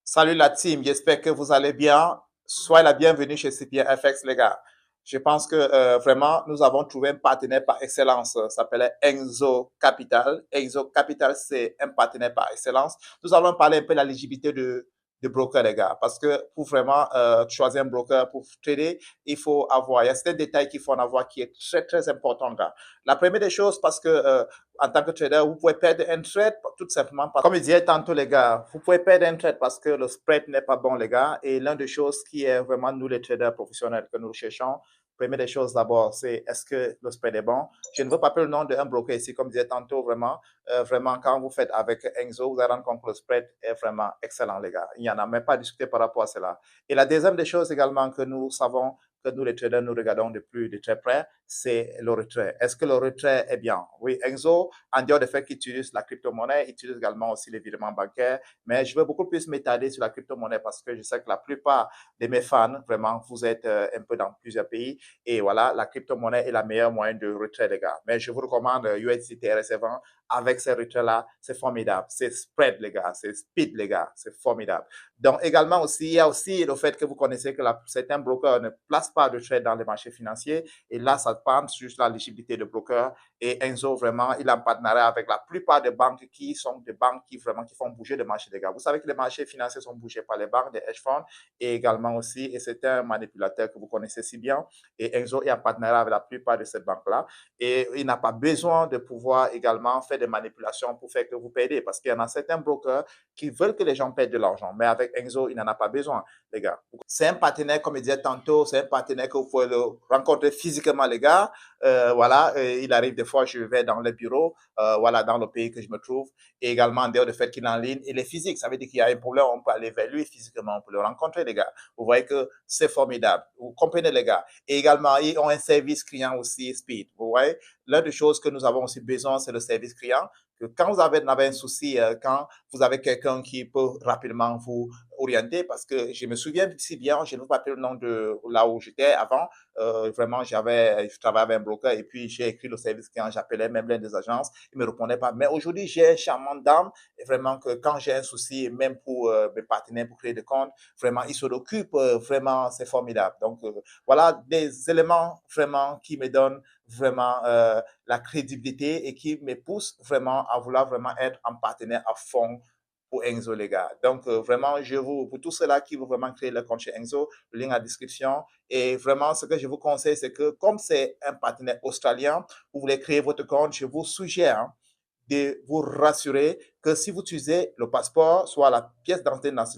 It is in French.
Salut la team, j'espère que vous allez bien. Soyez la bienvenue chez CPN FX, les gars. Je pense que vraiment, nous avons trouvé un partenaire par excellence. Ça s'appelait Enzo Capital. Enzo Capital, c'est un partenaire par excellence. Nous allons parler un peu de l'éligibilité de broker, les gars. Parce que pour vraiment choisir un broker pour trader, il y a certains détails qu'il faut en avoir qui est très, très important, gars. La première des choses, parce que en tant que trader, vous pouvez perdre un trade tout simplement parce, comme je disais tantôt, les gars, vous pouvez perdre un trade parce que le spread n'est pas bon, les gars. Et l'une des choses qui est vraiment nous, les traders professionnels que nous cherchons, première des choses d'abord, c'est est-ce que le spread est bon? Je ne veux pas appeler le nom d'un broker ici, comme je disais tantôt, vraiment, quand vous faites avec Enzo, vous allez rendre compte que le spread est vraiment excellent, les gars. Il n'y en a même pas à discuter par rapport à cela. Et la deuxième des choses également que nous savons, que nous, les traders, nous regardons de très près, c'est le retrait. Est-ce que le retrait est bien? Oui, Enzo, en dehors du fait qu'il utilise la crypto-monnaie, il utilise également aussi les virements bancaires, mais je veux beaucoup plus m'étaler sur la crypto-monnaie parce que je sais que la plupart de mes fans, vraiment, vous êtes un peu dans plusieurs pays et voilà, la crypto-monnaie est la meilleure moyen de retrait, les gars. Mais je vous recommande USDT RS20 avec ces retraits-là, c'est formidable. C'est spread, les gars, c'est speed, les gars, c'est formidable. Donc, également aussi, il y a aussi le fait que vous connaissez que certains brokers ne placent pas de trade dans les marchés financiers. Et là, ça dépend juste la légibilité de broker. Et Enzo, vraiment, il a un partenariat avec la plupart des banques qui sont des banques qui vraiment qui font bouger le marché des gars. Vous savez que les marchés financiers sont bougés par les banques, des hedge funds et également aussi, et c'est un manipulateur que vous connaissez si bien. Et Enzo est en partenariat avec la plupart de ces banques-là. Et il n'a pas besoin de pouvoir également faire des manipulations pour faire que vous payez. Parce qu'il y en a certains brokers qui veulent que les gens payent de l'argent. Mais avec Enzo, il n'en a pas besoin, les gars. C'est un partenaire, comme je disais tantôt, c'est un partenaire que vous pouvez le rencontrer physiquement, les gars. Voilà, il arrive des fois, je vais dans le bureau, voilà, dans le pays que je me trouve. Et également, en dehors du fait qu'il est en ligne, il est physique. Ça veut dire qu'il y a un problème, on peut aller vers lui physiquement, on peut le rencontrer, les gars. Vous voyez que c'est formidable. Vous comprenez, les gars. Et également, ils ont un service client aussi speed. Vous voyez, l'une des choses que nous avons aussi besoin, c'est le service client. Que quand vous avez un souci, quand vous avez quelqu'un qui peut rapidement vous orienter, parce que je me souviens si bien, je ne veux pas appeler le nom de là où j'étais avant, vraiment, je travaillais avec un broker et puis j'ai écrit le service client, j'appelais même l'une des agences, ils ne me répondaient pas. Mais aujourd'hui, j'ai un charmant dame, et vraiment que quand j'ai un souci, même pour mes partenaires pour créer des comptes, vraiment, ils s'en occupent, vraiment, c'est formidable. Donc, voilà des éléments vraiment qui me donnent vraiment la crédibilité et qui me pousse vraiment à vouloir vraiment être un partenaire à fond pour Enzo, les gars. Donc, vraiment, pour tous ceux-là qui veulent vraiment créer leur compte chez Enzo, le lien dans la description. Et vraiment, ce que je vous conseille, c'est que comme c'est un partenaire australien, vous voulez créer votre compte, je vous suggère de vous rassurer que si vous utilisez le passeport, soit la pièce d'identité nationale,